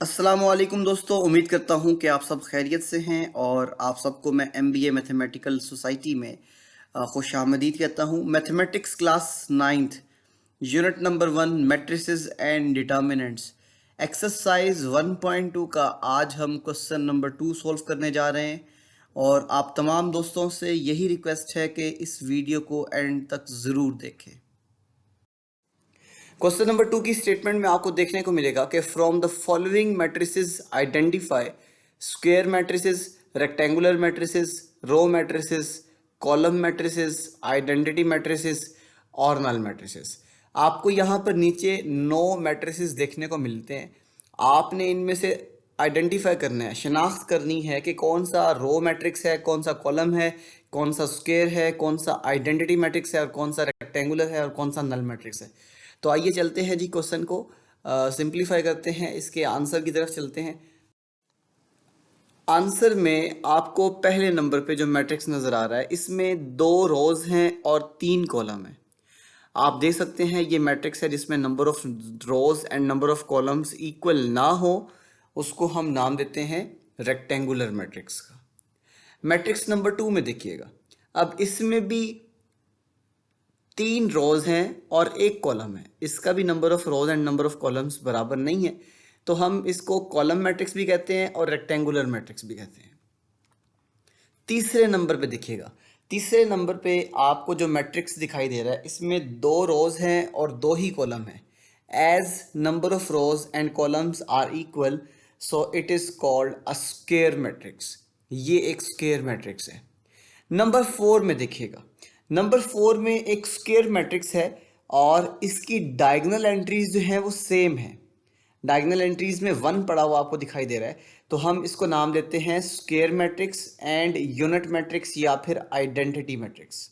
अस्सलाम वालेकुम दोस्तों, उम्मीद करता हूँ कि आप सब खैरियत से हैं और आप सबको मैं MBA मैथमेटिकल सोसाइटी में खुश आमदीद कहता हूँ। Mathematics class 9th unit number 1 matrices and determinants exercise 1.2 का आज हम क्वेश्चन नंबर 2 सॉल्व करने जा रहे हैं और आप तमाम दोस्तों से यही रिक्वेस्ट है कि इस वीडियो को एंड तक ज़रूर देखें। क्वेश्चन नंबर 2 की स्टेटमेंट में आपको देखने को मिलेगा कि from the following matrices identify square matrices, rectangular matrices, row matrices, column matrices, identity matrices और नल मैट्रिसेस। आपको यहाँ पर नीचे 9 मैट्रिसेस देखने को मिलते हैं। आपने इनमें से आइडेंटिफाई करना है, शनाख्त करनी है कि कौन सा रो मैट्रिक्स है, कौन सा कॉलम है, कौन सा स्क्वायर है, कौन सा आइडेंटिटी मैट्रिक्स है और कौन सा रेक्टेंगुलर है और कौन सा नल मैट्रिक्स है। तो आइए चलते हैं जी, क्वेश्चन को सिंप्लीफाई करते हैं, इसके आंसर की तरफ चलते हैं। आंसर में आपको पहले नंबर पे जो मैट्रिक्स नज़र आ रहा है इसमें 2 रोज हैं और 3 कॉलम है। आप देख सकते हैं ये मैट्रिक्स है जिसमें number of rows and number of columns equal ना हो, उसको हम नाम देते हैं रेक्टेंगुलर मैट्रिक्स का। मैट्रिक्स नंबर 2 में देखिएगा, अब इसमें भी 3 रोज हैं और 1 कॉलम है। इसका भी number of rows and number of columns बराबर नहीं है, तो हम इसको कॉलम मैट्रिक्स भी कहते हैं और रेक्टेंगुलर मैट्रिक्स भी कहते हैं। तीसरे नंबर पे देखिएगा, तीसरे नंबर पे आपको जो मैट्रिक्स दिखाई दे रहा है इसमें 2 रोज हैं और 2 ही कॉलम है। As number of rows and columns are equal, so it is called a square matrix. ये एक स्क्वायर मैट्रिक्स है। नंबर 4 में देखिएगा, नंबर 4 में एक स्क्वायर मैट्रिक्स है और इसकी डायगोनल एंट्रीज जो है वो सेम है। डायगोनल एंट्रीज में 1 पड़ा हुआ आपको दिखाई दे रहा है, तो हम इसको नाम देते हैं square matrix and unit matrix या फिर आइडेंटिटी मैट्रिक्स।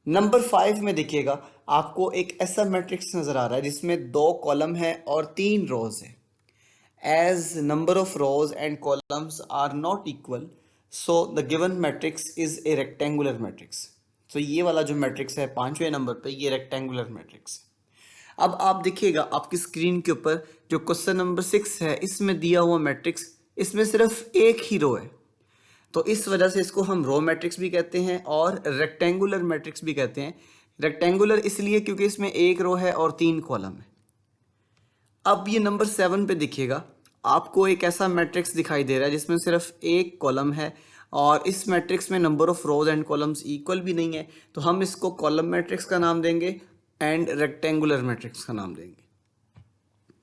नंबर 5 में देखिएगा, आपको एक ऐसा मैट्रिक्स नजर आ रहा है जिसमें 2 कॉलम है और 3 रोज है। As number of rows and columns are not equal, so the given matrix is a rectangular matrix. तो ये वाला जो मैट्रिक्स है 5वें नंबर पे, ये रेक्टेंगुलर मैट्रिक्स है। अब आप देखिएगा आपकी स्क्रीन के ऊपर जो क्वेश्चन नंबर 6 है इसमें दिया हुआ मैट्रिक्स, इसमें सिर्फ एक ही रो है, तो इस वजह से इसको हम रो मैट्रिक्स भी कहते हैं और रेक्टेंगुलर मैट्रिक्स भी कहते हैं। रेक्टेंगुलर इसलिए क्योंकि इसमें एक रो है और 3 कॉलम है। अब ये नंबर 7 पे देखिएगा, आपको एक ऐसा मैट्रिक्स दिखाई दे रहा है जिसमें सिर्फ एक कॉलम है और इस मैट्रिक्स में number of rows and columns equal भी नहीं है, तो हम इसको कॉलम मैट्रिक्स का नाम देंगे एंड रेक्टेंगुलर मैट्रिक्स का नाम देंगे।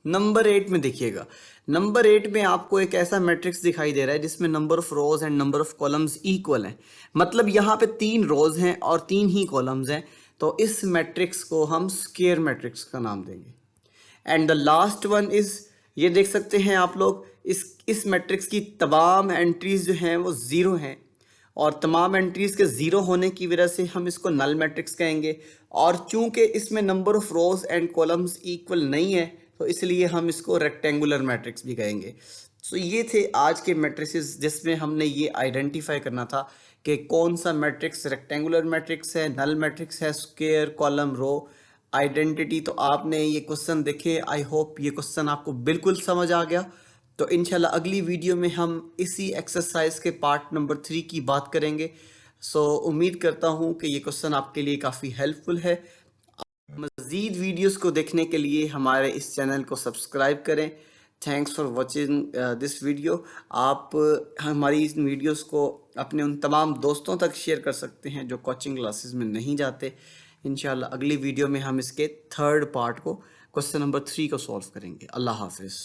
नंबर 8 में देखिएगा, नंबर 8 में आपको एक ऐसा मैट्रिक्स दिखाई दे रहा है जिसमें number of rows and number of columns equal हैं, मतलब यहाँ पे 3 रोज हैं और 3 ही कॉलम्स हैं, तो इस मैट्रिक्स को हम स्क्वायर मैट्रिक्स का नाम देंगे। And the last one is, ये देख सकते हैं आप लोग, इस मैट्रिक्स की तमाम एंट्रीज जो हैं वो ज़ीरो हैं और तमाम एंट्रीज के ज़ीरो होने की वजह से हम इसको नल मैट्रिक्स कहेंगे। और चूंकि इसमें number of rows and columns equal नहीं है, तो इसलिए हम इसको रेक्टेंगुलर मैट्रिक्स भी कहेंगे। सो ये थे आज के मैट्रिसेस जिसमें हमने ये आइडेंटिफाई करना था कि कौन सा मैट्रिक्स रेक्टेंगुलर मैट्रिक्स है, नल मैट्रिक्स है, स्क्वायर, कॉलम, रो, आइडेंटिटी। तो आपने ये क्वेश्चन देखे, आई होप ये क्वेश्चन आपको बिल्कुल समझ आ गया। तो इंशाल्लाह अगली वीडियो में हम इसी एक्सरसाइज के पार्ट नंबर 3 की बात करेंगे। सो उम्मीद करता हूँ कि ये क्वेश्चन आपके लिए काफ़ी हेल्पफुल है। मज़ीद वीडियोस को देखने के लिए हमारे इस चैनल को सब्सक्राइब करें। Thanks for watching this video. आप हमारी इन वीडियोस को अपने उन तमाम दोस्तों तक शेयर कर सकते हैं जो कोचिंग क्लासेस में नहीं जाते। इंशाल्लाह अगली वीडियो में हम इसके 3rd पार्ट को, क्वेश्चन नंबर 3 को सॉल्व करेंगे। अल्लाह हाफिज़।